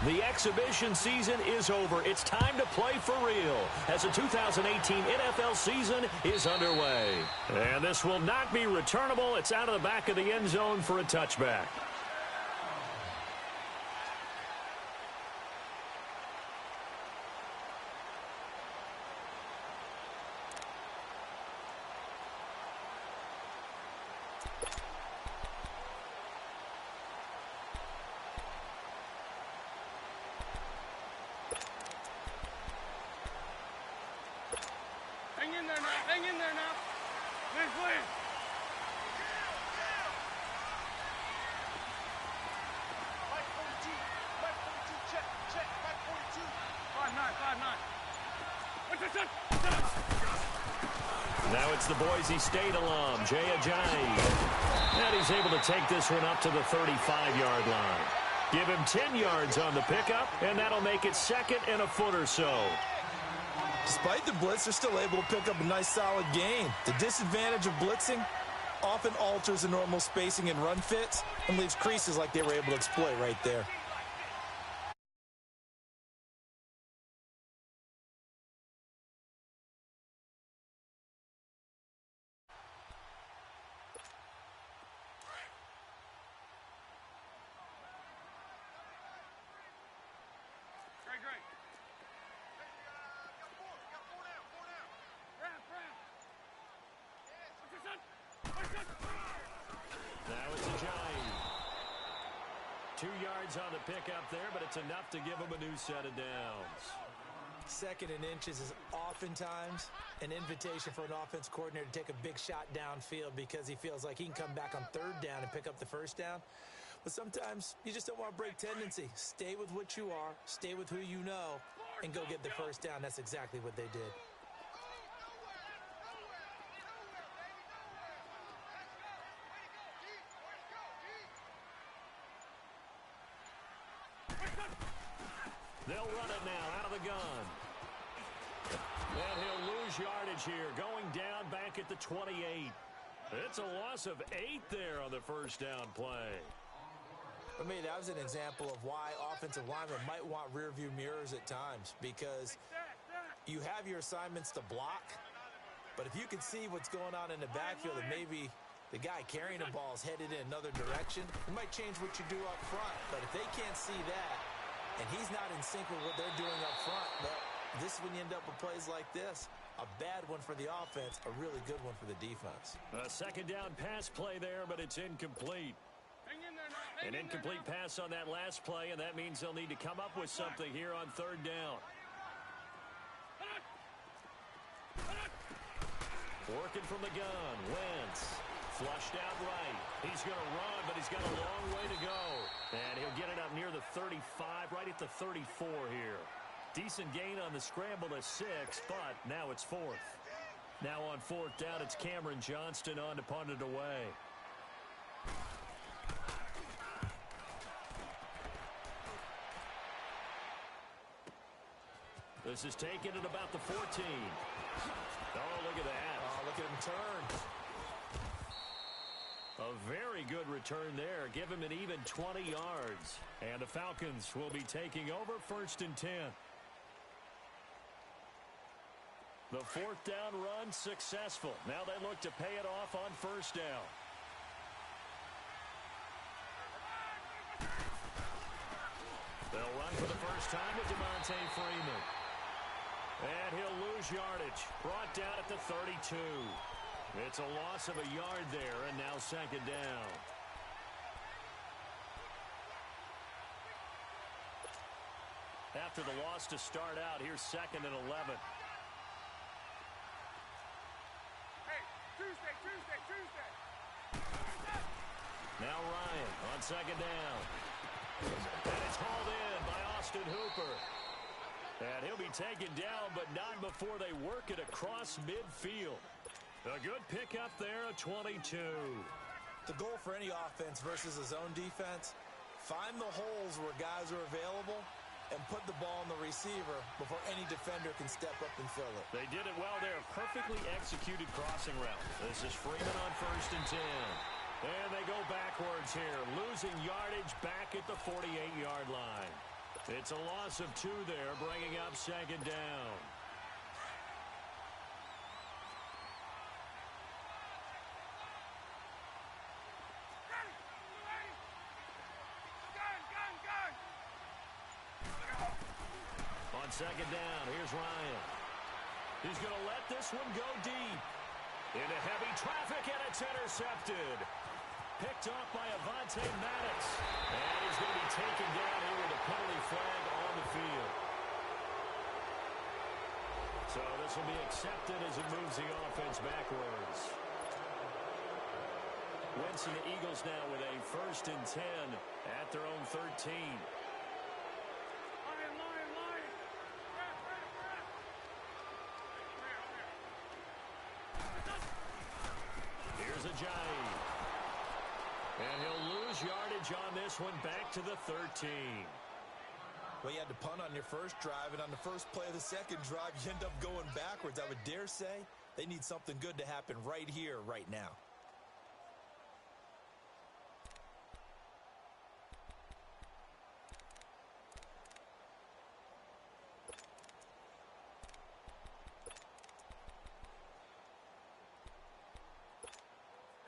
The exhibition season is over. It's time to play for real as the 2018 NFL season is underway. And this will not be returnable. It's out of the back of the end zone for a touchback. Hang in there now. Clean. Mike 42, check. Mike 42. 5'9". Now it's the Boise State alum, Jay Ajayi. And he's able to take this one up to the 35-yard line. Give him 10 yards on the pickup, and that'll make it second and a foot or so. Despite the blitz, they're still able to pick up a nice solid gain. The disadvantage of blitzing often alters the normal spacing and run fits and leaves creases like they were able to exploit right there. Great. Now it's Ajayi. 2 yards on the pickup there, but it's enough to give him a new set of downs. Second and inches is oftentimes an invitation for an offense coordinator to take a big shot downfield because he feels like he can come back on third down and pick up the first down. But sometimes you just don't want to break tendency. Stay with what you are, stay with who you know, and go get the first down. That's exactly what they did. They'll run it now out of the gun. And he'll lose yardage here, going down back at the 28. It's a loss of 8 there on the first down play. For me, that was an example of why offensive linemen might want rearview mirrors at times, because you have your assignments to block, but if you can see what's going on in the backfield and maybe the guy carrying the ball is headed in another direction, it might change what you do up front. But if they can't see that, and he's not in sync with what they're doing up front, well, this is when you end up with plays like this. A bad one for the offense, a really good one for the defense. A second down pass play there, but it's incomplete. An incomplete pass on that last play, and that means they'll need to come up with something here on third down. Working from the gun, Wentz. Flushed out right. He's going to run, but he's got a long way to go. And he'll get it up near the 35, right at the 34 here. Decent gain on the scramble to 6, but now it's fourth. Now on fourth down, it's Cameron Johnston on to punt it away. This is taken at about the 14. Oh, look at that. Oh, look at him turn. A very good return there. Give him an even 20 yards. And the Falcons will be taking over first and 10. The fourth down run successful. Now they look to pay it off on first down. They'll run for the first time with Devontae Freeman. And he'll lose yardage. Brought down at the 32. It's a loss of a yard there, and now second down. After the loss to start out, here's second and 11. Hey, Tuesday. Now Ryan on second down. And it's hauled in by Austin Hooper. And he'll be taken down, but not before they work it across midfield. A good pickup there, a 22. The goal for any offense versus a zone defense, find the holes where guys are available and put the ball in the receiver before any defender can step up and fill it. They did it well there. Perfectly executed crossing route. This is Freeman on first and 10. And they go backwards here, losing yardage back at the 48-yard line. It's a loss of 2 there, bringing up second down. On second down, here's Ryan. He's going to let this one go deep. Into heavy traffic, and it's intercepted. Picked off by Avonte Maddox. And he's going to be taken down here with a penalty flag on the field. So this will be accepted as it moves the offense backwards. Wentz and the Eagles now with a 1st and 10 at their own 13. Here's Ajayi. And he'll lose yardage on this one, back to the 13. Well, you had to punt on your first drive, and on the first play of the second drive, you end up going backwards. I would dare say they need something good to happen right here, right now.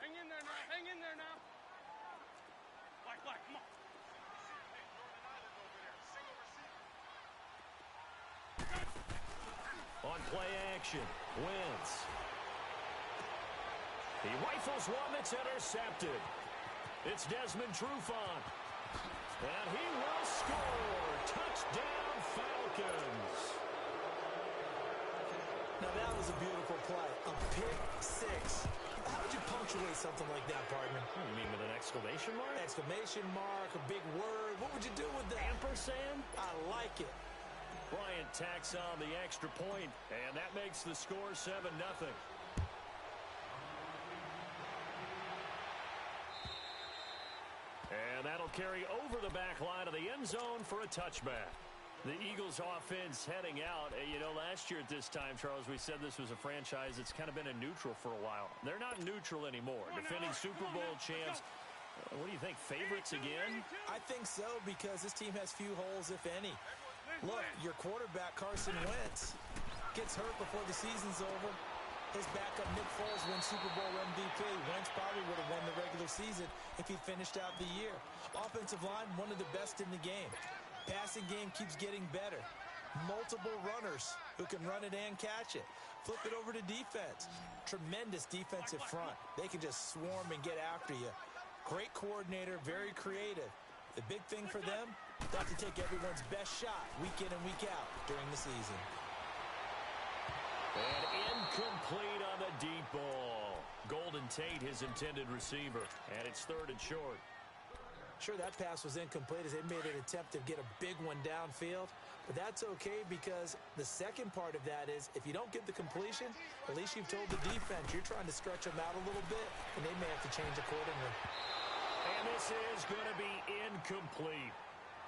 Hang in there now. Like, come on. On play action, Wentz. He rifles one that's intercepted. It's Desmond Trufant. And he will score. Touchdown, Falcons. Now, that was a beautiful play. A pick six. How would you punctuate something like that, partner? You mean with an exclamation mark? Exclamation mark, a big word. What would you do with that? Ampersand? I like it. Bryant tacks on the extra point, and that makes the score 7-0. And that'll carry over the back line of the end zone for a touchback. The Eagles offense heading out. You know, last year at this time, Charles, we said this was a franchise that's kind of been a neutral for a while. They're not neutral anymore. Defending Super Bowl champs. What do you think, favorites again? I think so, because this team has few holes, if any. Look, your quarterback, Carson Wentz, gets hurt before the season's over. His backup, Nick Foles, wins Super Bowl MVP. Wentz probably would have won the regular season if he finished out the year. Offensive line, one of the best in the game. Passing game keeps getting better. Multiple runners who can run it and catch it. Flip it over to defense. Tremendous defensive front. They can just swarm and get after you. Great coordinator, very creative. The big thing for them, they have to take everyone's best shot week in and week out during the season. And incomplete on the deep ball. Golden Tate, his intended receiver. And it's 3rd and short. Sure, that pass was incomplete as they made an attempt to get a big one downfield. But that's okay, because the second part of that is if you don't get the completion, at least you've told the defense you're trying to stretch them out a little bit, and they may have to change accordingly. And this is going to be incomplete.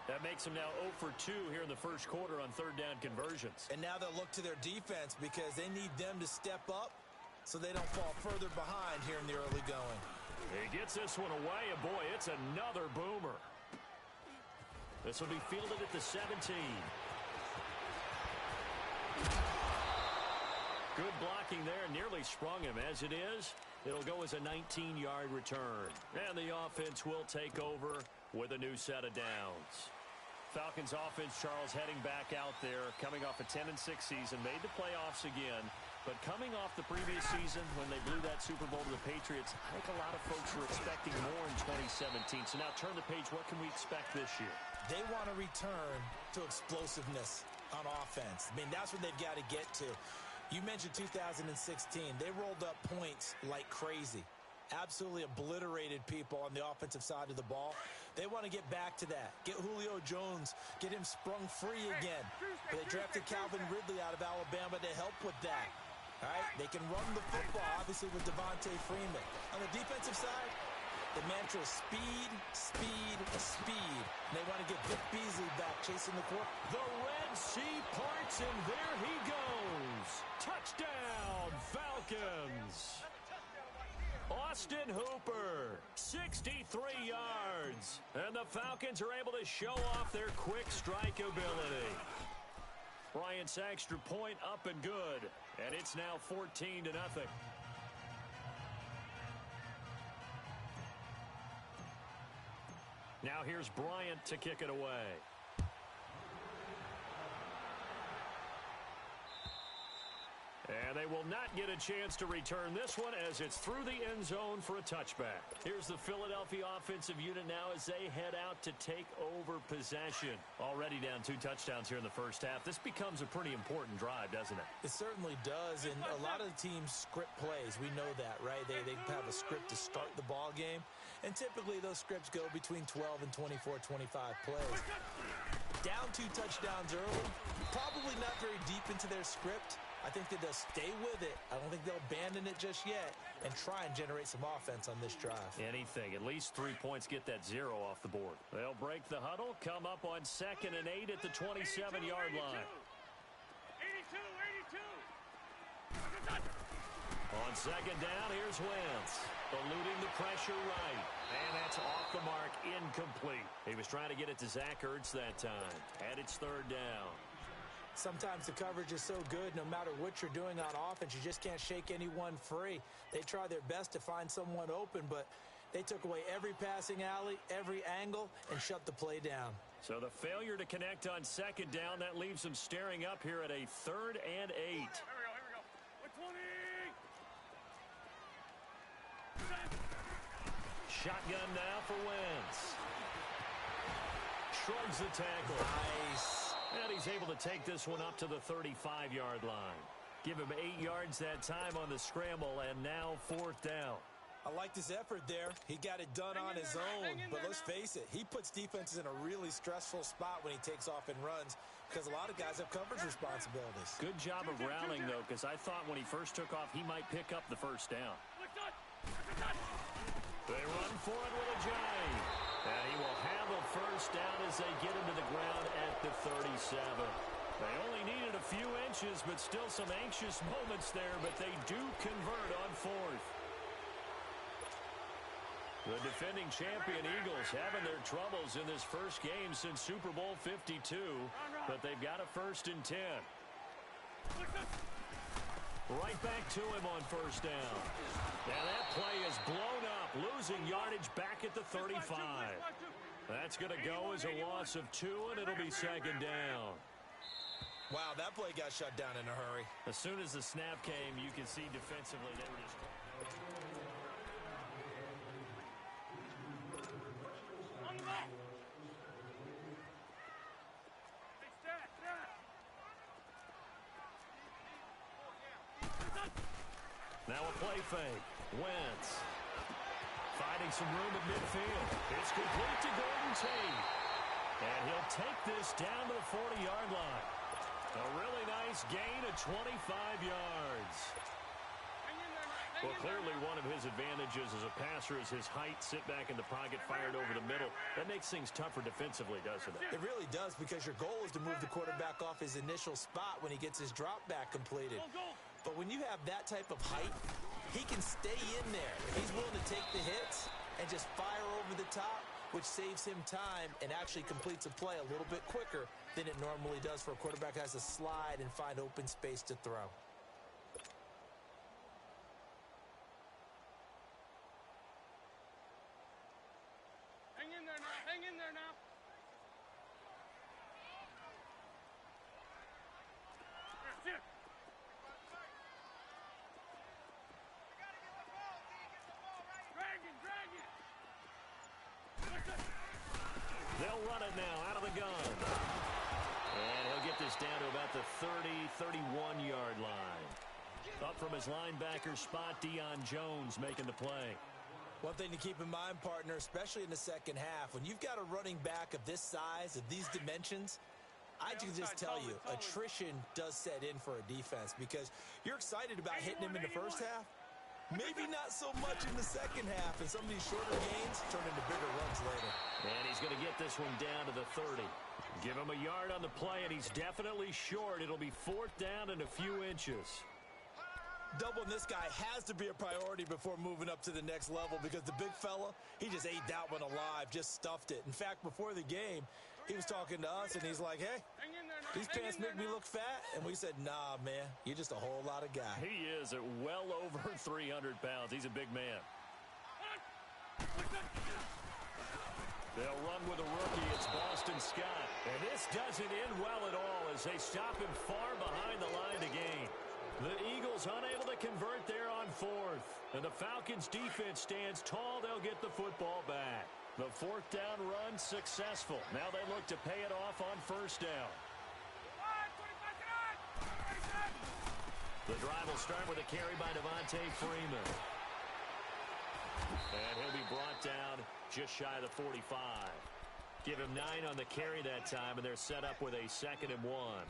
That makes them now 0 for 2 here in the first quarter on 3rd down conversions. And now they'll look to their defense because they need them to step up so they don't fall further behind here in the early going. He gets this one away, and boy, it's another boomer. This will be fielded at the 17. Good blocking there, nearly sprung him. As it is, it'll go as a 19-yard return. And the offense will take over with a new set of downs. Falcons offense, Charles, heading back out there, coming off a 10-6 season, made the playoffs again. But coming off the previous season when they blew that Super Bowl to the Patriots, I think a lot of folks were expecting more in 2017. So now turn the page. What can we expect this year? They want to return to explosiveness on offense. I mean, that's what they've got to get to. You mentioned 2016. They rolled up points like crazy. Absolutely obliterated people on the offensive side of the ball. They want to get back to that. Get Julio Jones, get him sprung free again. But they drafted Calvin Ridley out of Alabama to help with that. All right, they can run the football, obviously, with Devontae Freeman. On the defensive side, the mantra is speed, speed, speed. And they want to get Vic Beasley back chasing the court. The Red Sea parts, and there he goes. Touchdown, Falcons. Austin Hooper, 63 yards. And the Falcons are able to show off their quick strike ability. Bryant's extra point up and good. And it's now 14-0. Now here's Bryant to kick it away. And they will not get a chance to return this one as it's through the end zone for a touchback. Here's the Philadelphia offensive unit now as they head out to take over possession. Already down 2 touchdowns here in the first half. This becomes a pretty important drive, doesn't it? It certainly does, and a lot of the teams script plays. We know that, right? They have a script to start the ball game, and typically those scripts go between 12 and 24, 25 plays. Down 2 touchdowns early, probably not very deep into their script. I think that they'll stay with it. I don't think they'll abandon it just yet and try and generate some offense on this drive. Anything. At least 3 points, get that 0 off the board. They'll break the huddle, come up on 2nd and 8 at the 27-yard line. 82. On 2nd down, here's Wentz. Eluding the pressure right. And that's off the mark, incomplete. He was trying to get it to Zach Ertz that time. And it's 3rd down. Sometimes the coverage is so good, no matter what you're doing on offense, you just can't shake anyone free. They try their best to find someone open, but they took away every passing alley, every angle, and shut the play down. So the failure to connect on 2nd down, that leaves them staring up here at a 3rd and 8. Here we go. 20. Shotgun now for Wentz. Shrugs the tackle. Nice. And he's able to take this one up to the 35-yard line. Give him 8 yards that time on the scramble, and now 4th down. I liked his effort there. He got it done on his own. But let's face it, he puts defenses in a really stressful spot when he takes off and runs because a lot of guys have coverage responsibilities. Good job of rallying, though, because I thought when he first took off, he might pick up the 1st down. They run for it with a jive. And he will handle 1st down as they get into the ground at the 37. They only needed a few inches, but still some anxious moments there, but they do convert on 4th. The defending champion Eagles having their troubles in this first game since Super Bowl 52, but they've got a 1st and 10. Right back to him on 1st down. Now that play is blown up, losing yardage back at the 35. That's going to go as a loss of 2, and it'll be 2nd down. Wow, that play got shut down in a hurry. As soon as the snap came, you can see defensively they were just... On the ball. Now a play fake. Wentz finding some room at midfield. It's complete to Golden Tate. And he'll take this down to the 40-yard line. A really nice gain of 25 yards. Well, clearly one of his advantages as a passer is his height. Sit back in the pocket, fired over the middle. That makes things tougher defensively, doesn't it? It really does, because your goal is to move the quarterback off his initial spot when he gets his drop back completed. But when you have that type of height, he can stay in there. He's willing to take the hits and just fire over the top, which saves him time and actually completes a play a little bit quicker than it normally does for a quarterback who has to slide and find open space to throw. Hang in there now. They'll run it now out of the gun. And he'll get this down to about the 30, 31-yard line. Up from his linebacker spot, Deion Jones making the play. One thing to keep in mind, partner, especially in the second half, when you've got a running back of this size, of these dimensions, I can just tell you, attrition does set in for a defense, because you're excited about hitting him in the first half. Maybe not so much in the second half, and some of these shorter gains turn into bigger runs later. And he's going to get this one down to the 30. Give him a yard on the play, and he's definitely short. It'll be 4th down and a few inches. Doubling this guy has to be a priority before moving up to the next level because the big fella, he just ate that one alive, just stuffed it. In fact, before the game, he was talking to us, and he's like, hey, these pants make me look fat. And we said, nah, man, you're just a whole lot of guy. He is at well over 300 pounds. He's a big man. They'll run with a rookie. It's Boston Scott. And this doesn't end well at all as they stop him far behind the line to gain. The Eagles unable to convert there on fourth. And the Falcons defense stands tall. They'll get the football back. The fourth down run successful. Now they look to pay it off on first down. The drive will start with a carry by Devontae Freeman. And he'll be brought down just shy of the 45. Give him 9 on the carry that time, and they're set up with a 2nd and 1.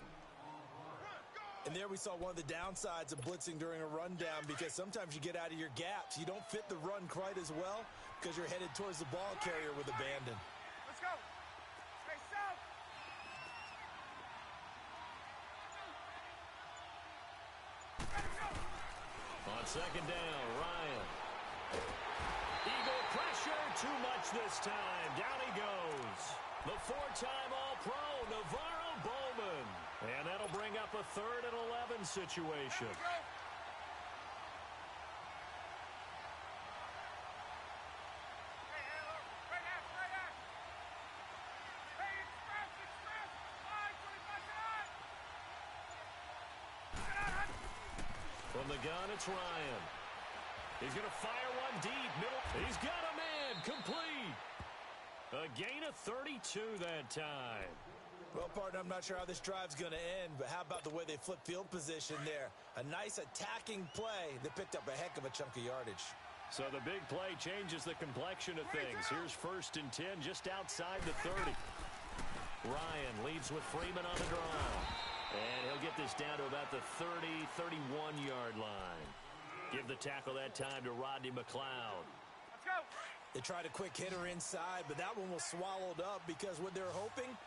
And there we saw one of the downsides of blitzing during a rundown because sometimes you get out of your gaps. You don't fit the run quite as well because you're headed towards the ball carrier with abandon. Let's go. Stay south. On 2nd down, Ryan. Eagle pressure, too much this time. Down he goes. The 4-time All-Pro, Navarro Bowman. And that'll bring up a 3rd and 11 situation. From the gun, it's Ryan. He's going to fire one deep. Middle. He's got a man. Complete. A gain of 32 that time. Well, partner, I'm not sure how this drive's going to end, but how about the way they flip field position there? A nice attacking play that picked up a heck of a chunk of yardage. So the big play changes the complexion of things. Here's 1st and 10 just outside the 30. Ryan leads with Freeman on the draw. And he'll get this down to about the 30, 31-yard line. Give the tackle that time to Rodney McLeod. Let's go. They tried a quick hitter inside, but that one was swallowed up because what they're hoping,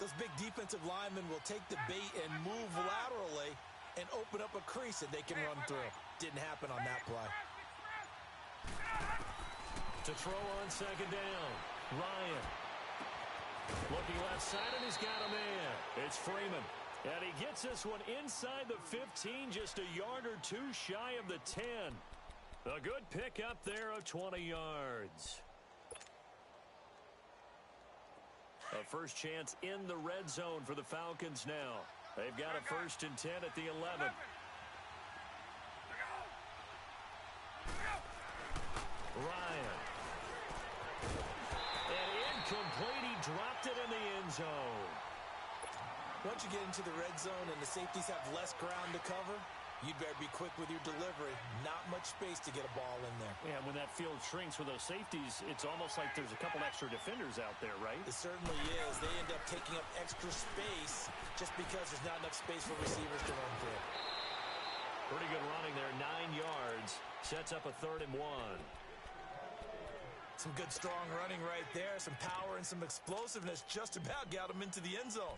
those big defensive linemen will take the bait and move laterally and open up a crease that they can run through. Didn't happen on that play. To throw on 2nd down, Ryan. Looking left side, and he's got a man. It's Freeman. And he gets this one inside the 15, just a yard or 2 shy of the 10. A good pickup there of 20 yards. A first chance in the red zone for the Falcons now. They've got a 1st and 10 at the 11. Ryan. And incomplete. He dropped it in the end zone. Once you get into the red zone and the safeties have less ground to cover, you'd better be quick with your delivery. Not much space to get a ball in there. Yeah, when that field shrinks for those safeties, it's almost like there's a couple extra defenders out there, right? It certainly is. They end up taking up extra space just because there's not enough space for receivers to run through. Pretty good running there, 9 yards. Sets up a 3rd and 1. Some good, strong running right there. Some power and some explosiveness just about got him into the end zone.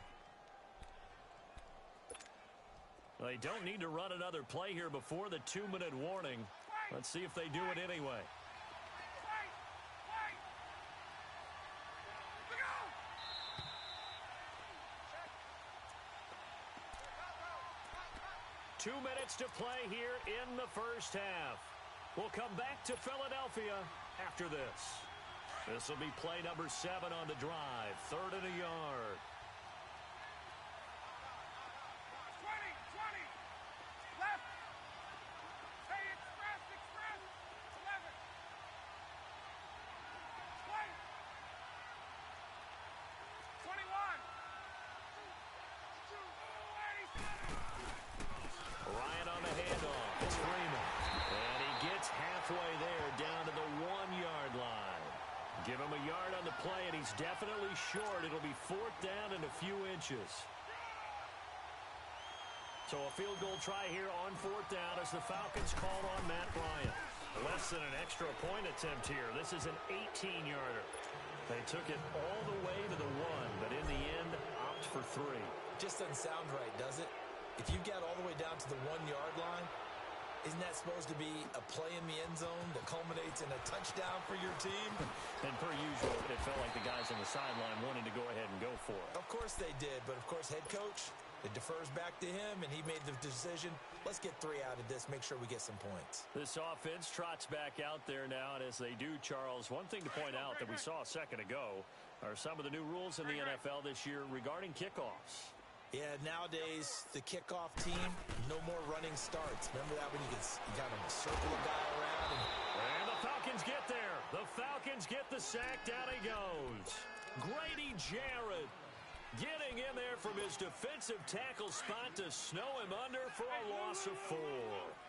They don't need to run another play here before the 2-minute warning. Let's see if they do it anyway. 2 minutes to play here in the first half. We'll come back to Philadelphia after this. This will be play number 7 on the drive. 3rd and a yard. 20, left. Hey, express, 11. 20. 21. Ryan on the handoff. It's Freeman. And he gets halfway there down to the 1-yard line. Give him a yard on the play, and he's definitely short. It'll be 4th down and a few inches. So a field goal try here on 4th down as the Falcons called on Matt Bryant. Less than an extra point attempt here. This is an 18-yarder. They took it all the way to the 1, but in the end, opt for 3. Just doesn't sound right, does it? If you get all the way down to the 1-yard line, Isn't that supposed to be a play in the end zone that culminates in a touchdown for your team? And per usual, it felt like the guys on the sideline wanted to go ahead and go for it. Of course they did, but of course head coach, it defers back to him, and he made the decision. Let's get 3 out of this, make sure we get some points. This offense trots back out there now, and as they do, Charles, one thing to point out that we saw a second ago are some of the new rules in the NFL this year regarding kickoffs. Yeah, nowadays, the kickoff team, no more running starts. Remember that when you got to circle a guy around? And the Falcons get there. The Falcons get the sack. Down he goes. Grady Jarrett getting in there from his defensive tackle spot to snow him under for a loss of 4.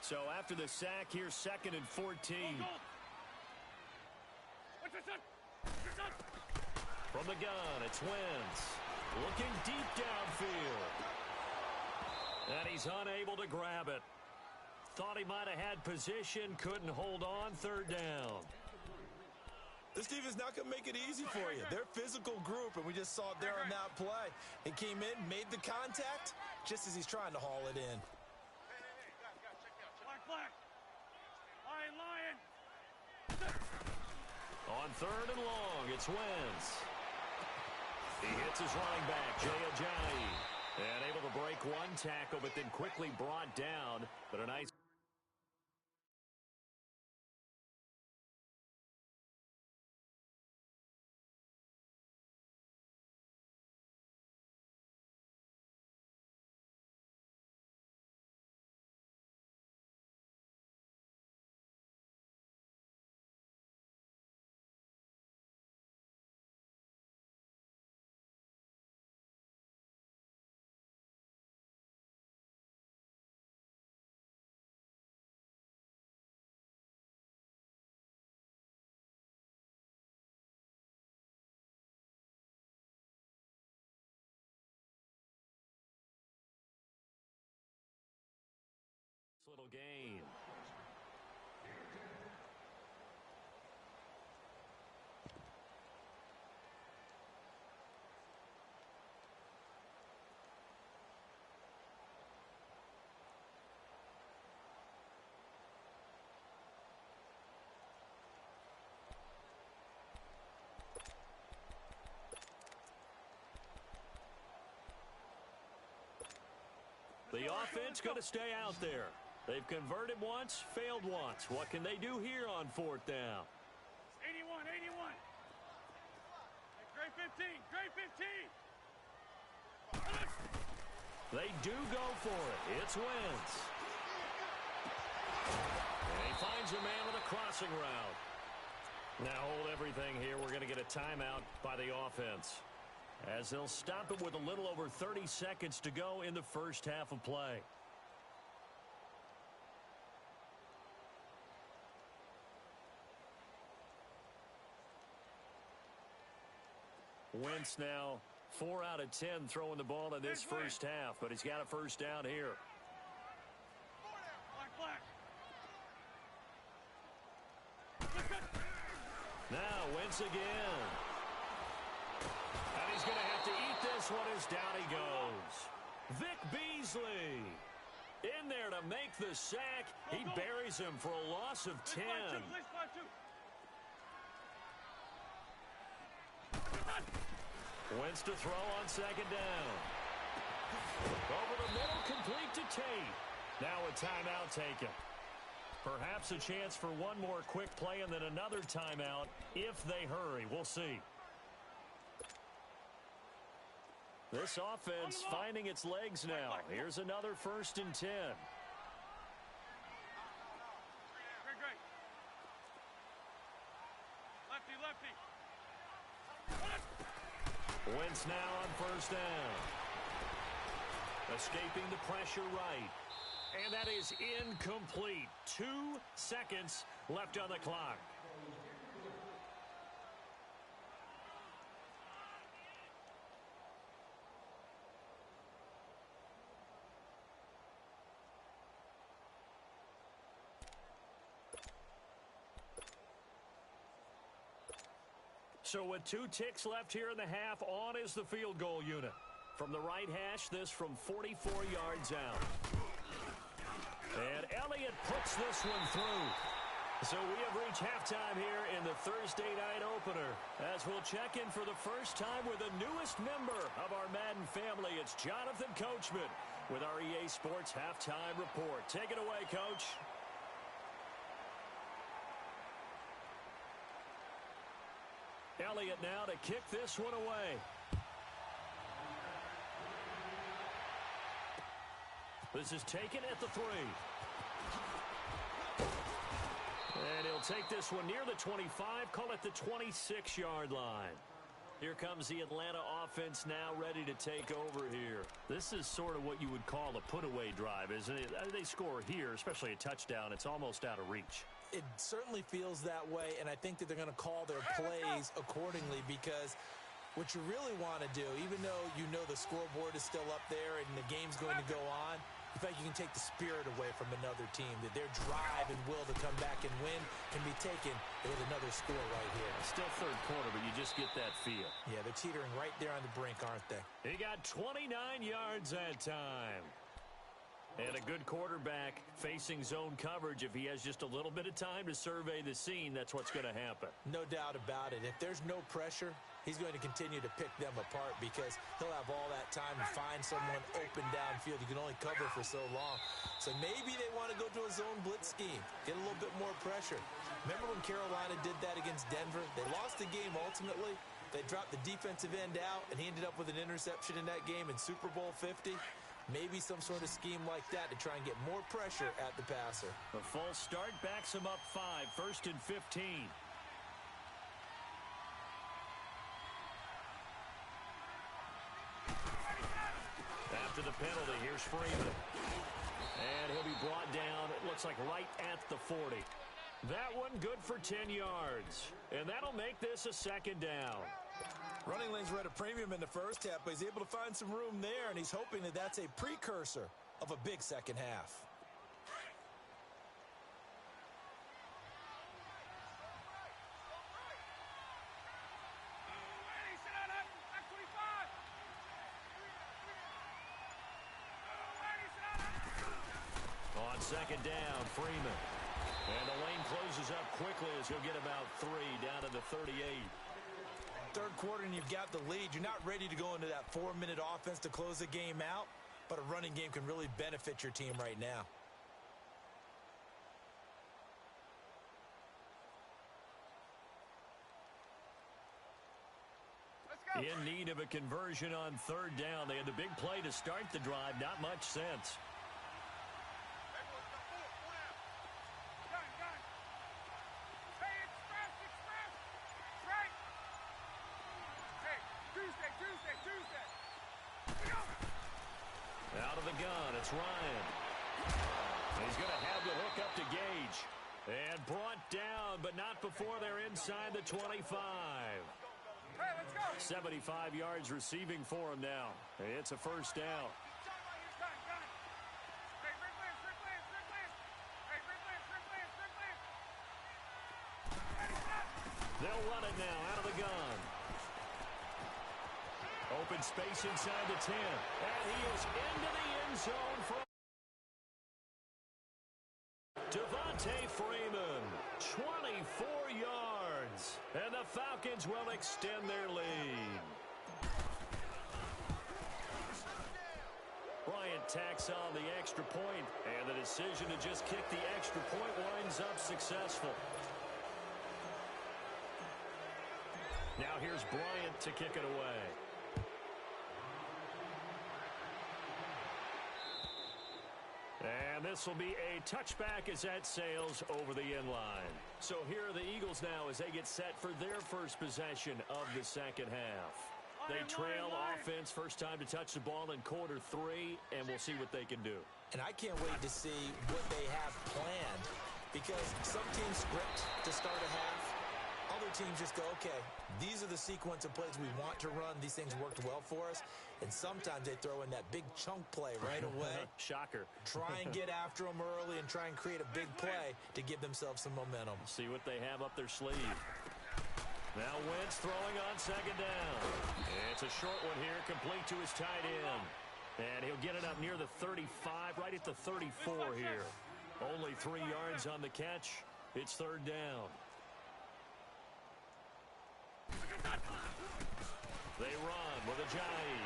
So after the sack, here's 2nd and 14. From the gun, it's Wentz. Looking deep downfield. And he's unable to grab it. Thought he might have had position, couldn't hold on, 3rd down. This defense not going to make it easy for you. They're a physical group, and we just saw it there on that play. He came in, made the contact, just as he's trying to haul it in. Black. Lion. On 3rd and long, it's Wentz. He hits his running back, Jay Ajayi. And able to break one tackle, but then quickly brought down. But a nice... little gain. The offense going to stay out there. They've converted once, failed once. What can they do here on 4th down? 81. Great 15. They do go for it. It's Wentz. And he finds a man with a crossing route. Now hold everything here. We're going to get a timeout by the offense, as they'll stop it with a little over 30 seconds to go in the first half of play. Wentz now 4 out of 10 throwing the ball in this first half, but he's got a first down here. Black. Now Wentz again. And he's going to have to eat this one as down he goes. Vic Beasley in there to make the sack. He buries him for a loss of 10. Wentz to throw on 2nd down. Over the middle, complete to Tate. Now a timeout taken. Perhaps a chance for one more quick play and then another timeout if they hurry. We'll see. This offense finding its legs now. Here's another 1st and 10. Great. Lefty. Wentz now on 1st down. Escaping the pressure right. And that is incomplete. 2 seconds left on the clock. So with 2 ticks left here in the half, on is the field goal unit. From the right hash, this from 44 yards out. And Elliott puts this one through. So we have reached halftime here in the Thursday night opener. As we'll check in for the first time with the newest member of our Madden family, it's Jonathan Coachman with our EA Sports Halftime Report. Take it away, Coach. Elliott now to kick this one away. This is taken at the 3. And he'll take this one near the 25, call it the 26-yard line. Here comes the Atlanta offense now ready to take over here. This is sort of what you would call a put-away drive, isn't it? They score here, especially a touchdown. It's almost out of reach. It certainly feels that way, and I think that they're going to call their plays accordingly because what you really want to do, even though you know the scoreboard is still up there and the game's going to go on, in fact, you can take the spirit away from another team, that their drive and will to come back and win can be taken with another score right here. Still third quarter, but you just get that feel. Yeah, they're teetering right there on the brink, aren't they? He got 29 yards that time. And a good quarterback facing zone coverage. If he has just a little bit of time to survey the scene, that's what's going to happen. No doubt about it. If there's no pressure, he's going to continue to pick them apart because he'll have all that time to find someone open downfield. You can only cover for so long. So maybe they want to go to a zone blitz scheme, get a little bit more pressure. Remember when Carolina did that against Denver? They lost the game ultimately. They dropped the defensive end out, and he ended up with an interception in that game in Super Bowl 50. Maybe some sort of scheme like that to try and get more pressure at the passer. The false start backs him up 5, 1st and 15. After the penalty, here's Freeman. And he'll be brought down, it looks like right at the 40. That one good for 10 yards. And that'll make this a 2nd down. Running lanes were at a premium in the first half, but he's able to find some room there, and he's hoping that that's a precursor of a big second half. On 2nd down, Freeman. And the lane closes up quickly as he'll get about 3 down to the 38. Third quarter and you've got the lead. You're not ready to go into that 4-minute offense to close the game out, but a running game can really benefit your team right now. In need of a conversion on 3rd down. They had the big play to start the drive. Not much sense. Out of the gun, it's Ryan. He's going to have the hook up to Gage. And brought down, but not before they're inside the 25. Hey, let's go. 75 yards receiving for him now. It's a 1st down. They'll run it now out of the gun. Open space inside the 10. And he is into the end zone for Devontae Freeman. 24 yards. And the Falcons will extend their lead. Bryant tacks on the extra point, and the decision to just kick the extra point winds up successful. Now here's Bryant to kick it away. And this will be a touchback as that sails over the end line. So here are the Eagles now as they get set for their first possession of the 2nd half. They trail offense, first time to touch the ball in quarter 3, and we'll see what they can do. And I can't wait to see what they have planned because some teams script to start a half. Other teams just go, okay, these are the sequence of plays we want to run. These things worked well for us. And sometimes they throw in that big chunk play right away. Shocker. Try and get after them early and try and create a big play to give themselves some momentum. See what they have up their sleeve. Now Wentz throwing on 2nd down. It's a short one here, complete to his tight end. And he'll get it up near the 35, right at the 34 here. Only 3 yards on the catch. It's third down. They run with Ajayi.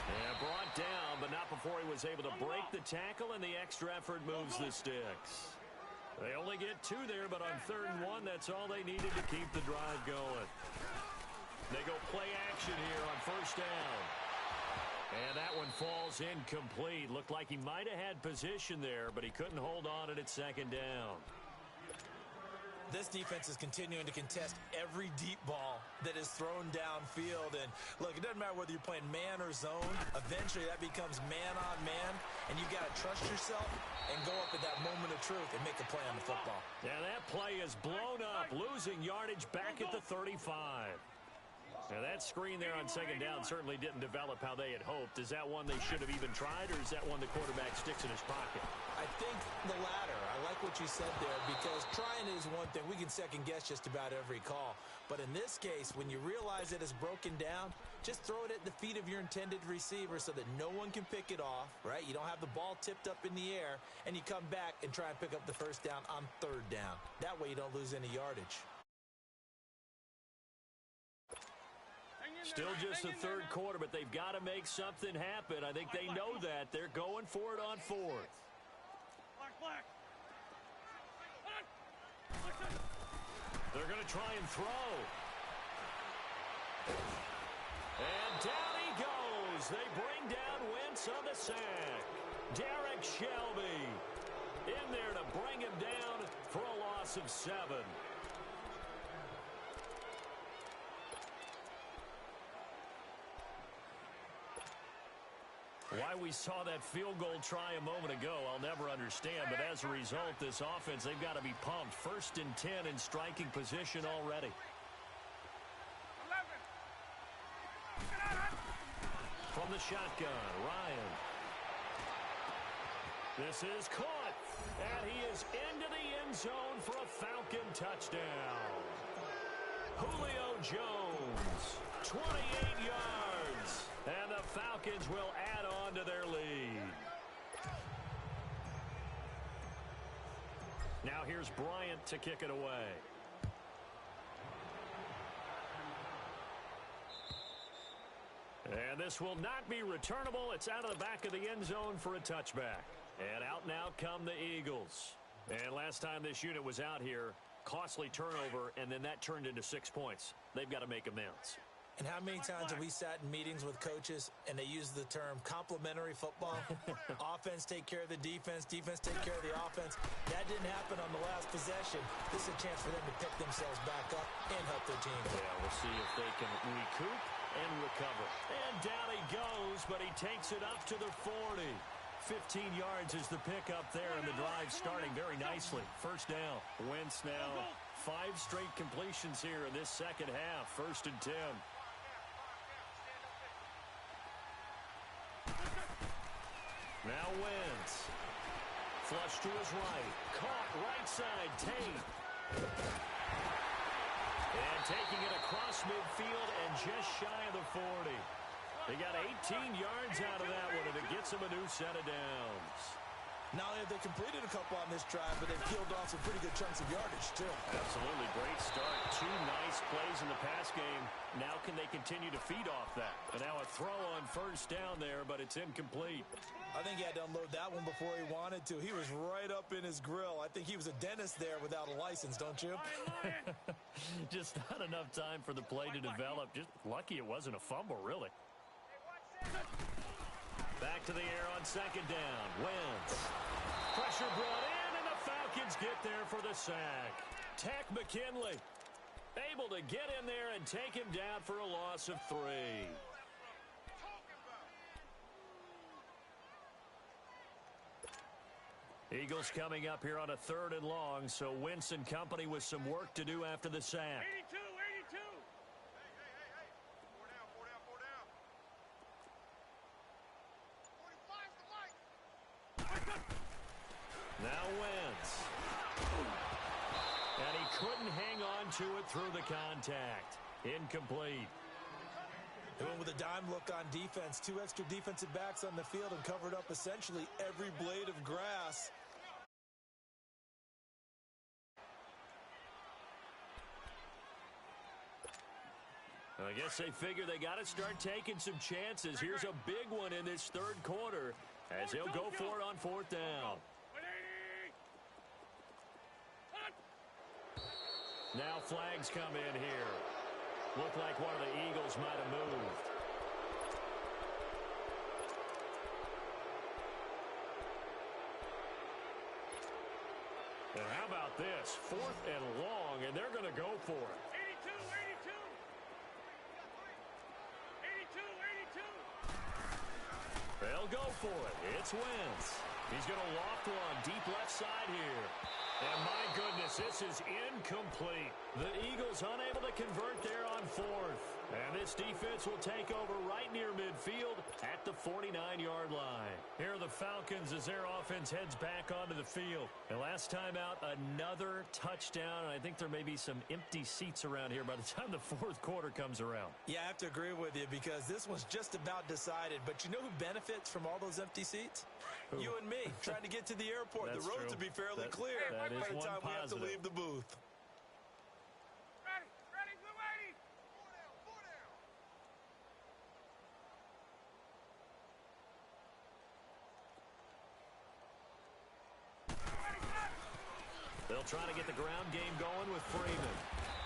And brought down, but not before he was able to break the tackle, and the extra effort moves the sticks. They only get 2 there, but on 3rd and 1, that's all they needed to keep the drive going. They go play action here on 1st down. And that one falls incomplete. Looked like he might have had position there, but he couldn't hold on it at 2nd down. This defense is continuing to contest every deep ball that is thrown downfield. And, look, it doesn't matter whether you're playing man or zone. Eventually, that becomes man-on-man, and you've got to trust yourself and go up at that moment of truth and make a play on the football. Yeah, that play is blown up, losing yardage back at the 35. Now, that screen there on 2nd down certainly didn't develop how they had hoped. Is that one they should have even tried, or is that one the quarterback sticks in his pocket? I think the latter. I like what you said there, because trying is one thing. We can second-guess just about every call. But in this case, when you realize it is broken down, just throw it at the feet of your intended receiver so that no one can pick it off, right? You don't have the ball tipped up in the air, and you come back and try and pick up the 1st down on 3rd down. That way you don't lose any yardage. Still just the 3rd quarter, but they've got to make something happen. I think they know that. They're going for it on 4th. They're going to try and throw. And down he goes. They bring down Wentz on the sack. Derek Shelby in there to bring him down for a loss of 7. Why we saw that field goal try a moment ago, I'll never understand. But as a result, this offense, they've got to be pumped. 1st and 10 in striking position already. From the shotgun, Ryan. This is caught. And he is into the end zone for a Falcon touchdown. Julio Jones, 28 yards. And the Falcons will add on to their lead. Now here's Bryant to kick it away. And this will not be returnable. It's out of the back of the end zone for a touchback. And out now come the Eagles. And last time this unit was out here, costly turnover, and then that turned into 6 points. They've got to make amends. And how many times have we sat in meetings with coaches and they use the term complementary football? Offense take care of the defense, defense take care of the offense. That didn't happen on the last possession. This is a chance for them to pick themselves back up and help their team. Yeah, we'll see if they can recoup and recover. And down he goes, but he takes it up to the 40. 15 yards is the pickup there, and the drive starting very nicely. 1st down. Wentz now 5 straight completions here in this 2nd half. 1st and 10. Now Wentz. Flush to his right. Caught right side. Tate. And taking it across midfield and just shy of the 40. They got 18 yards out of that one, and it gets them a new set of downs. Not only have they completed a couple on this drive, but they've peeled off some pretty good chunks of yardage, too. Absolutely. Great start. 2 nice plays in the pass game. Now can they continue to feed off that? And now a throw on 1st down there, but it's incomplete. I think he had to unload that one before he wanted to. He was right up in his grill. I think he was a dentist there without a license, don't you? Just not enough time for the play to develop. Just lucky it wasn't a fumble, really. Back to the air on 2nd down. Wentz. Pressure brought in, and the Falcons get there for the sack. Tack McKinley able to get in there and take him down for a loss of 3. Eagles coming up here on a 3rd and long, so Wentz and company with some work to do after the sack. 82, 82. Now Wentz. And he couldn't hang on to it through the contact. Incomplete. They went with a dime look on defense. 2 extra defensive backs on the field and covered up essentially every blade of grass. I guess they figure they got to start taking some chances. Here's a big one in this third quarter as they'll go for it on 4th down. Now flags come in here. Looked like one of the Eagles might have moved. And how about this? 4th and long, and they're going to go for it. 82. They'll go for it. It's Wentz. He's going to loft one deep left side here. And my goodness, this is incomplete. The Eagles unable to convert there on 4th. And this defense will take over right near midfield at the 49-yard line. Here are the Falcons as their offense heads back onto the field. And last time out, another touchdown. And I think there may be some empty seats around here by the time the 4th quarter comes around. Yeah, I have to agree with you because this one's just about decided. But you know who benefits from all those empty seats? Who? You and me, trying to get to the airport. The roads will be fairly clear that by is the time one we have to positive. leave the booth. Ready, blue 80. They'll try to get the ground game going with Freeman.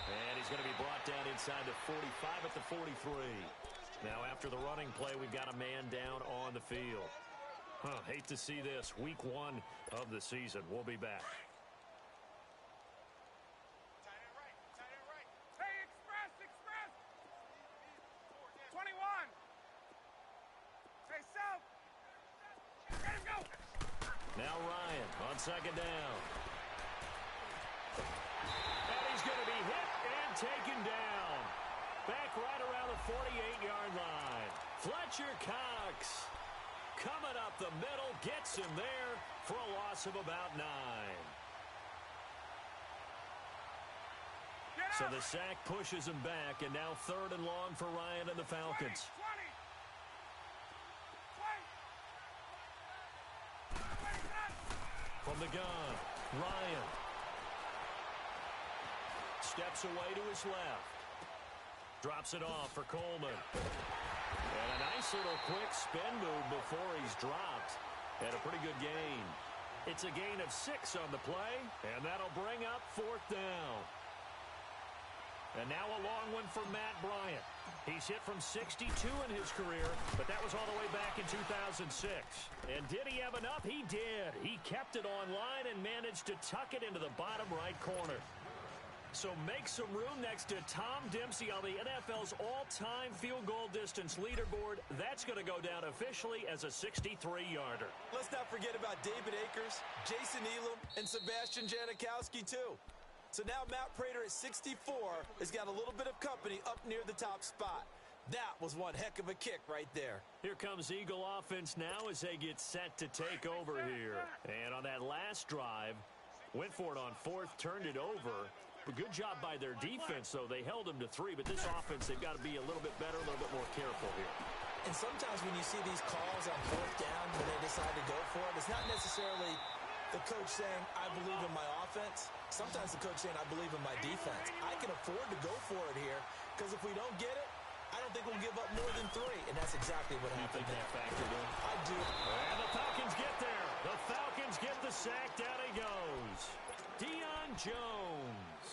And he's going to be brought down inside the 45 at the 43. Now after the running play, we've got a man down on the field. Hate to see this. Week 1 of the season. We'll be back. Tight end right. Hey, express. 21. Hey, south. Let him go. Now Ryan on 2nd down. And he's going to be hit and taken down. Back right around the 48-yard line. Fletcher Cox coming up the middle, gets him there for a loss of about 9. So the sack pushes him back, and now 3rd and long for Ryan and the Falcons. 20. From the gun, Ryan steps away to his left. Drops it off for Coleman. And a nice little quick spin move before he's dropped. And a pretty good gain. It's a gain of 6 on the play, and that'll bring up 4th down. And now a long one for Matt Bryant. He's hit from 62 in his career, but that was all the way back in 2006. And did he have enough? He did. He kept it on line and managed to tuck it into the bottom right corner. So make some room next to Tom Dempsey on the NFL's all-time field goal distance leaderboard. That's going to go down officially as a 63-yarder. Let's not forget about David Akers, Jason Elam, and Sebastian Janikowski, too. So now Matt Prater at 64 has got a little bit of company up near the top spot. That was one heck of a kick right there. Here comes Eagle offense now as they get set to take over here. And on that last drive, went for it on 4th, turned it over. But good job by their defense, though. They held them to 3, but this offense, they've got to be a little bit better, a little bit more careful here. And sometimes when you see these calls on 4th down when they decide to go for it, it's not necessarily the coach saying, I believe in my offense. Sometimes the coach saying, I believe in my defense. I can afford to go for it here because if we don't get it, I don't think we'll give up more than 3. And that's exactly what happened. You think that factored in? I do. And the Falcons get there. The Falcons get the sack. Down he goes. Deion Jones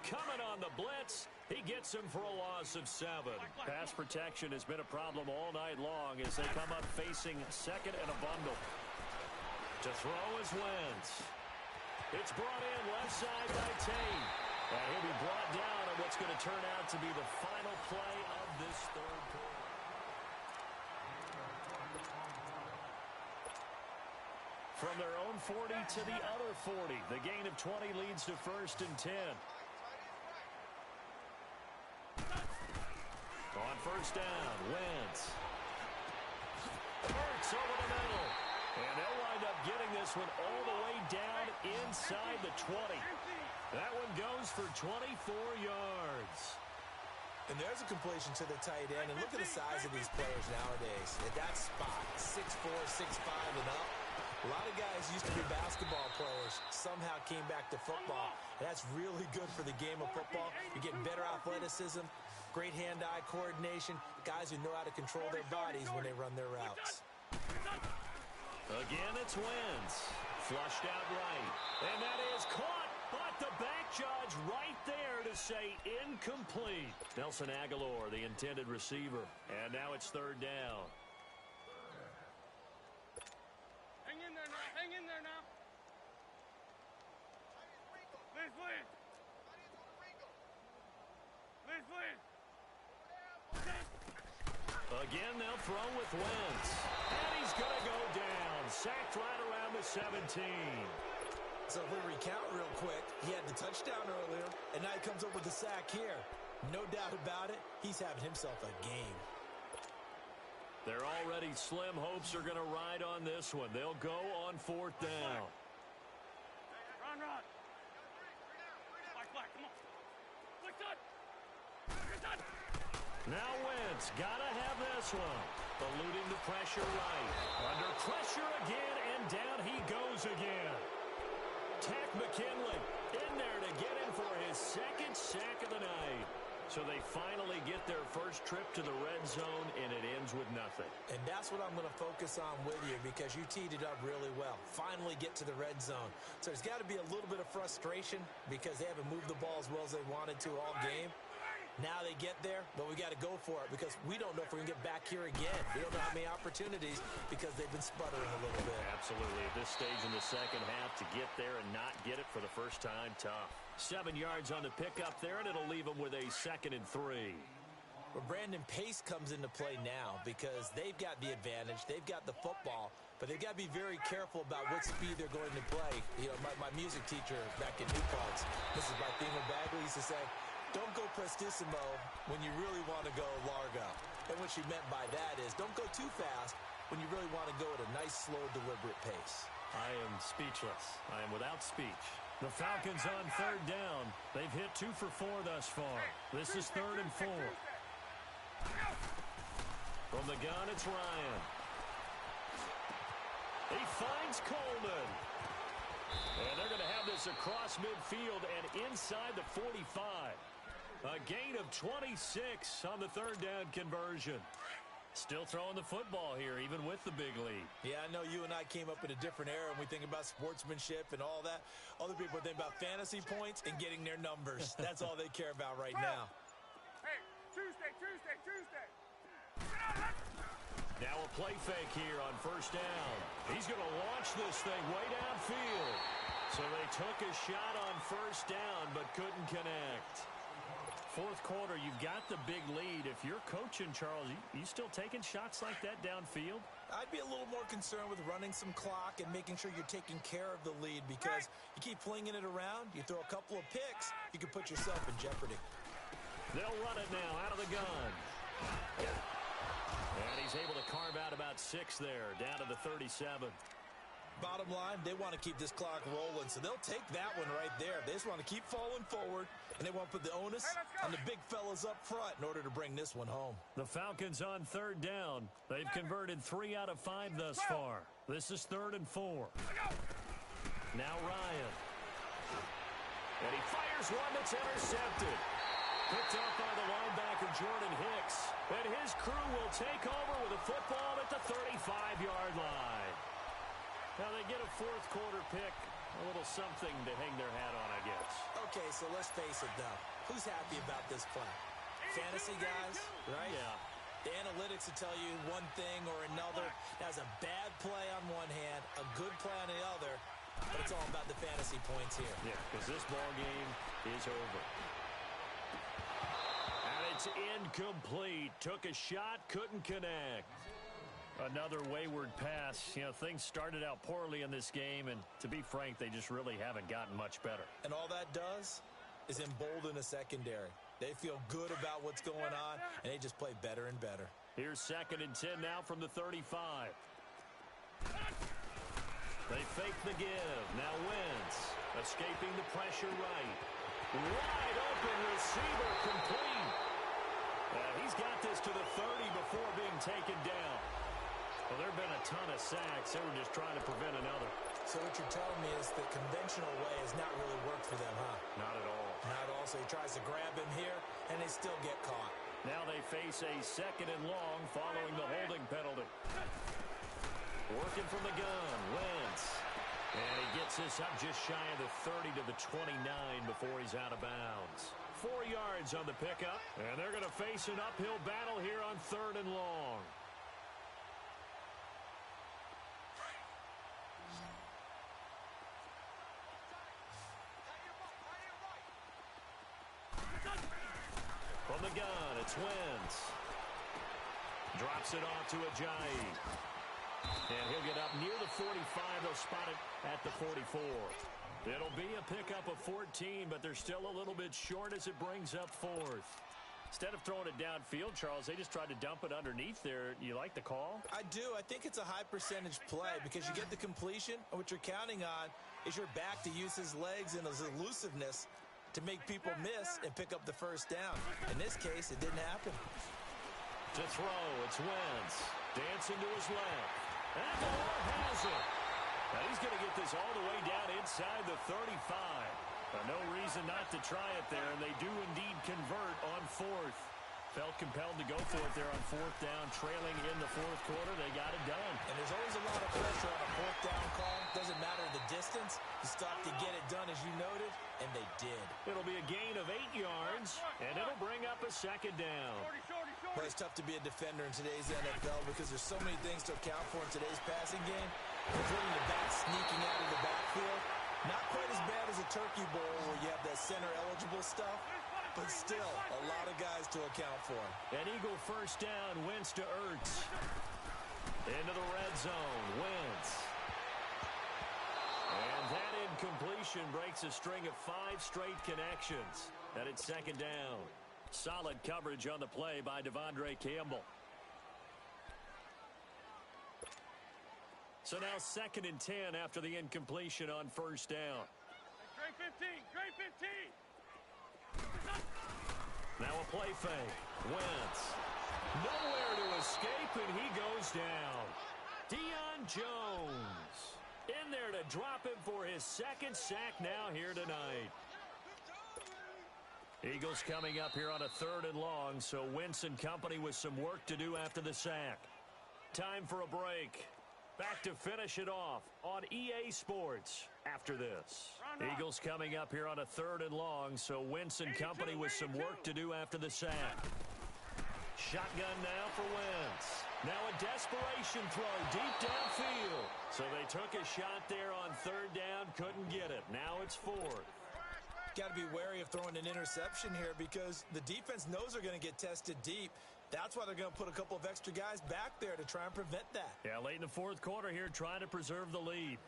coming on the blitz. He gets him for a loss of 7. Pass protection has been a problem all night long as they come up facing 2nd and a bundle. To throw is Wentz. It's brought in left side by Tate. And he'll be brought down on what's going to turn out to be the final play of this third quarter. From their own 40 to the other 40. The gain of 20 leads to 1st and 10. On 1st down, Wentz. Hurts over the middle. And they'll wind up getting this one all the way down inside the 20. That one goes for 24 yards. And there's a completion to the tight end. And look at the size of these players nowadays. At that spot, 6'4", 6'5", and up. A lot of guys used to be basketball players, somehow came back to football. And that's really good for the game of football. You're getting better athleticism, great hand-eye coordination, guys who know how to control their bodies when they run their routes. Again, it's Wentz. Flushed out right. And that is caught. But the back judge right there to say incomplete. Nelson Aguilar, the intended receiver. And now it's third down. Hang in there now. Hang in there now. Please, please. Please, please. Again, they'll throw with Wentz. And he's going to go down. Sacked right around the 17. So if we recount real quick, he had the touchdown earlier, and now he comes up with the sack here. No doubt about it, he's having himself a game. Their already slim hopes are going to ride on this one. They'll go on fourth down. Run, run. Black, come on. Black, done. Done. Now Wentz, gotta have this one. Eluding the pressure right. Under pressure again, and down he goes again. Tack McKinley in there to get him for his second sack of the night. So they finally get their first trip to the red zone, and it ends with nothing. And that's what I'm going to focus on with you because you teed it up really well. Finally get to the red zone. So there's got to be a little bit of frustration because they haven't moved the ball as well as they wanted to all game. Now they get there, but we got to go for it because we don't know if we're going to get back here again. We don't know how many opportunities because they've been sputtering a little bit. Absolutely. At this stage in the second half, to get there and not get it for the first time, tough. 7 yards on the pickup there, and it'll leave them with a 2nd and 3. Well, Brandon, pace comes into play now because they've got the advantage. They've got the football, but they've got to be very careful about what speed they're going to play. You know, my music teacher back in New Paltz, Mrs. Barthema Bagley, used to say, don't go prestissimo when you really want to go largo. And what she meant by that is don't go too fast when you really want to go at a nice, slow, deliberate pace. I am speechless. I am without speech. The Falcons on third down. They've hit 2 for 4 thus far. This is 3rd and 4. From the gun, it's Ryan. He finds Coleman. And they're going to have this across midfield and inside the 45. A gain of 26 on the third down conversion. Still throwing the football here, even with the big lead. Yeah, I know you and I came up in a different era, and we think about sportsmanship and all that. Other people think about fantasy points and getting their numbers. That's all they care about right now. Hey, Tuesday. Now a play fake here on first down. He's going to launch this thing way downfield. So they took a shot on first down, but couldn't connect. Fourth quarter, you've got the big lead. If you're coaching, Charles, you still taking shots like that downfield? I'd be a little more concerned with running some clock and making sure you're taking care of the lead because you keep flinging it around, you throw a couple of picks, you can put yourself in jeopardy. They'll run it now out of the gun. And he's able to carve out about 6 there, down to the 37. Bottom line, they want to keep this clock rolling, so they'll take that one right there. They just want to keep falling forward, and they want to put the onus on the big fellas up front in order to bring this one home. The Falcons on third down. They've converted 3 out of 5 thus far. This is 3rd and 4. Now Ryan. And he fires one that's intercepted. Picked up by the linebacker Jordan Hicks. And his crew will take over with a football at the 35-yard line. Now they get a fourth quarter pick. A little something to hang their hat on, I guess. Okay, so let's face it, though. Who's happy about this play? Fantasy guys, right? Yeah. The analytics will tell you one thing or another. That's a bad play on one hand, a good play on the other, but it's all about the fantasy points here. Yeah, because this ball game is over. And it's incomplete. Took a shot, couldn't connect. Another wayward pass. You know, things started out poorly in this game, and to be frank, they just really haven't gotten much better. And all that does is embolden a secondary. They feel good about what's going on, and they just play better and better. Here's 2nd and 10 now from the 35. They fake the give. Now Wentz escaping the pressure right. Wide open receiver complete. sacks. They were just trying to prevent another. So what you're telling me is the conventional way has not really worked for them, huh? Not at all. Not at all. So he tries to grab him here, and they still get caught. Now they face a 2nd and long following the holding penalty. Working from the gun, Wentz. And he gets this up just shy of the 30 to the 29 before he's out of bounds. 4 yards on the pickup, and they're going to face an uphill battle here on 3rd and long. From the gun, it's Wentz. Drops it off to Ajayi. And he'll get up near the 45. They'll spot it at the 44. It'll be a pickup of 14, but they're still a little bit short as it brings up 4th. Instead of throwing it downfield, Charles, they just tried to dump it underneath there. You like the call? I do. I think it's a high percentage play because you get the completion, and what you're counting on is your back to use his legs and his elusiveness to make people miss and pick up the first down. In this case, it didn't happen. To throw, it's Wentz. Dancing to his left. And the Lord has it. Now he's going to get this all the way down inside the 35. No reason not to try it there, and they do indeed convert on 4th. Felt compelled to go for it there on 4th down, trailing in the 4th quarter. They got it done. And there's always a lot of pressure on a 4th down call. Doesn't matter the distance. You stop to get it done, as you noted, and they did. It'll be a gain of 8 yards, and it'll bring up a 2nd down. Well, it's tough to be a defender in today's NFL because there's so many things to account for in today's passing game, including the back sneaking out of the backfield. Not quite as bad as a turkey bowl where you have that center-eligible stuff, but still a lot of guys to account for. An Eagle first down, Wentz to Ertz. Into the red zone, Wentz. And that incompletion breaks a string of 5 straight connections. And it's 2nd down. Solid coverage on the play by Devondre Campbell. So now 2nd and 10 after the incompletion on first down. Great 15, great 15. Now a play fake. Wentz. Nowhere to escape, and he goes down. Deion Jones in there to drop him for his 2nd sack now here tonight. Eagles coming up here on a 3rd and long, so Wentz and company with some work to do after the sack. Time for a break. Back to finish it off on EA Sports after this. Eagles coming up here on a 3rd and long, so Wentz and company with some work to do after the sack. Shotgun now for Wentz. Now a desperation throw deep downfield. So they took a shot there on 3rd down, couldn't get it. Now it's 4th. Got to be wary of throwing an interception here because the defense knows they're going to get tested deep. That's why they're going to put a couple of extra guys back there to try and prevent that. Yeah, late in the 4th quarter here, trying to preserve the lead.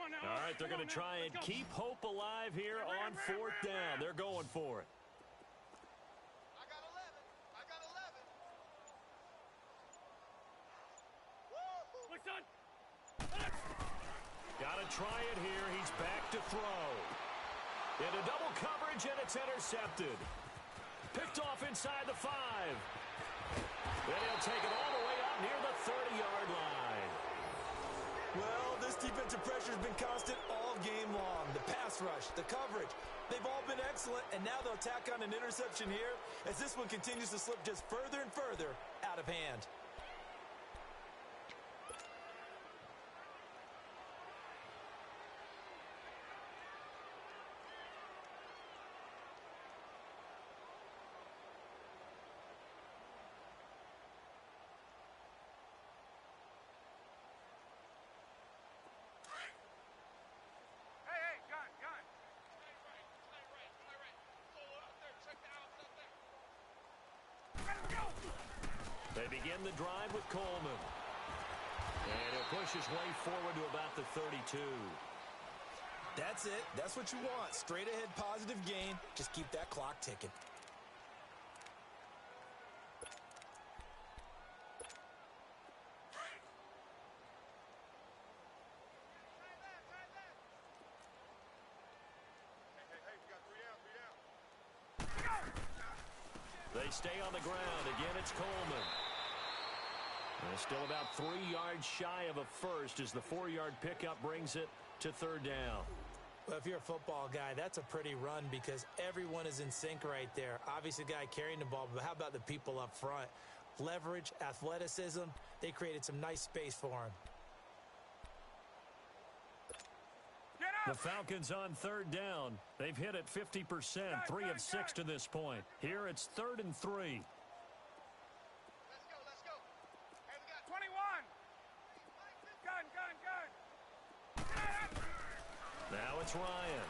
All right, they're going to try and keep hope alive here on 4th down. They're going for it. I got 11. Got to try it here. He's back to throw. Into double coverage, and it's intercepted. Picked off inside the 5. Then he'll take it all the way up near the 30-yard line. Well, this defensive pressure has been constant all game long. The pass rush, the coverage, they've all been excellent, and now they'll tack on an interception here as this one continues to slip just further and further out of hand. They begin the drive with Coleman. And he'll push his way forward to about the 32. That's it. That's what you want. Straight ahead positive gain. Just keep that clock ticking. They stay on the ground. Again, it's Coleman. And still about 3 yards shy of a first as the 4-yard pickup brings it to third down. Well, if you're a football guy, that's a pretty run because everyone is in sync right there. Obviously, the guy carrying the ball, but how about the people up front? Leverage, athleticism, they created some nice space for him. The Falcons on third down. They've hit it 50%, 3 of 6 to this point. Here it's 3rd and 3. Let's go. Hey, we got 21. Gun. Now it's Ryan.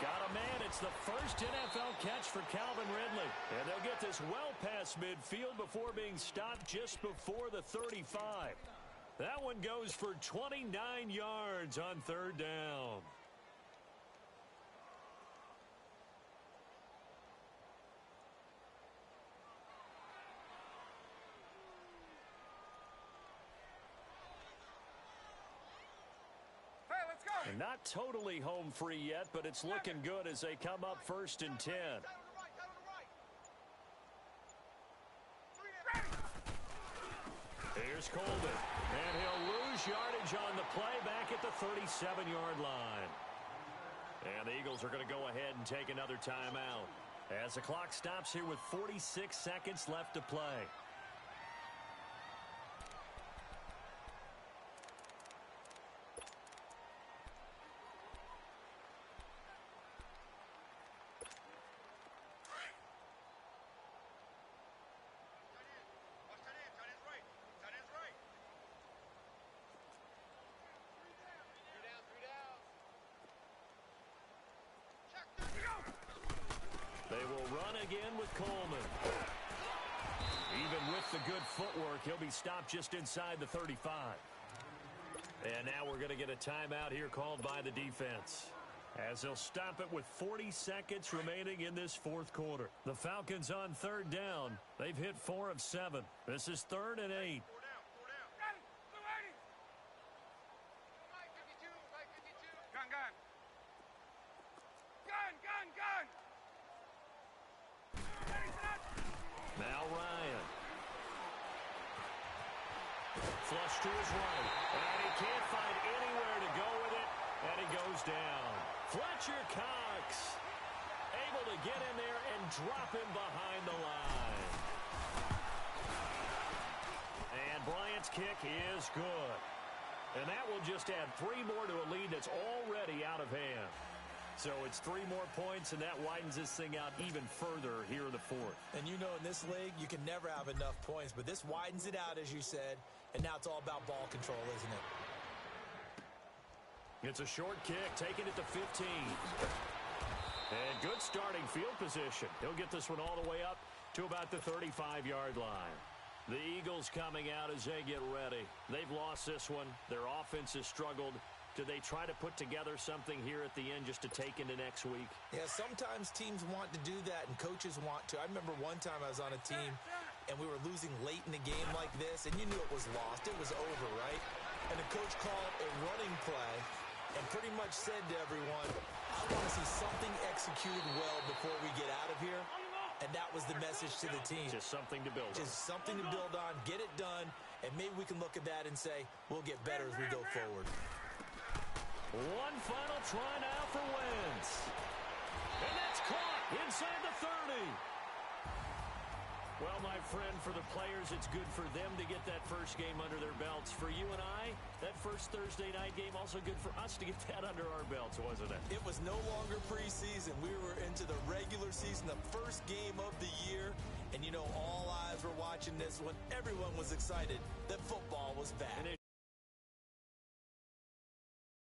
Got a man. It's the first NFL catch for Calvin Ridley. And they'll get this well past midfield before being stopped just before the 35. That one goes for 29 yards on third down. Hey, let's go. And not totally home free yet, but it's looking good as they come up 1st and 10. Down to the right. Here's Coleman, and he'll lose yardage on the play back at the 37-yard line. And the Eagles are going to go ahead and take another timeout as the clock stops here with 46 seconds left to play. They will run again with Coleman. Even with the good footwork, he'll be stopped just inside the 35. And now we're going to get a timeout here called by the defense, as they'll stop it with 40 seconds remaining in this 4th quarter. The Falcons on third down. They've hit 4 of 7. This is 3rd and 8. Got it. Blue 80. Right 52. Gun. Now Ryan. Flush to his right. And he can't find anywhere to go with it. And he goes down. Fletcher Cox able to get in there and drop him behind the line. And Bryant's kick is good. And that will just add 3 more to a lead that's already out of hand. So it's 3 more points, and that widens this thing out even further here in the 4th. And you know in this league, you can never have enough points, but this widens it out, as you said, and now it's all about ball control, isn't it? It's a short kick, taking it to 15. And good starting field position. He'll get this one all the way up to about the 35-yard line. The Eagles coming out as they get ready. They've lost this one. Their offense has struggled. Do they try to put together something here at the end just to take into next week? Yeah, sometimes teams want to do that and coaches want to. I remember one time I was on a team and we were losing late in the game like this, and you knew it was lost. It was over, right? And the coach called a running play and pretty much said to everyone, I want to see something executed well before we get out of here. And that was the message to the team. Just something to build on. Just something to build on, get it done, and maybe we can look at that and say, we'll get better as we go forward. One final try now for Wentz. And that's caught inside the 30. Well, my friend, for the players, it's good for them to get that first game under their belts. For you and I, that first Thursday night game, also good for us to get that under our belts, wasn't it? It was no longer preseason. We were into the regular season, the first game of the year. And, you know, all eyes were watching this one. Everyone was excited that football was back.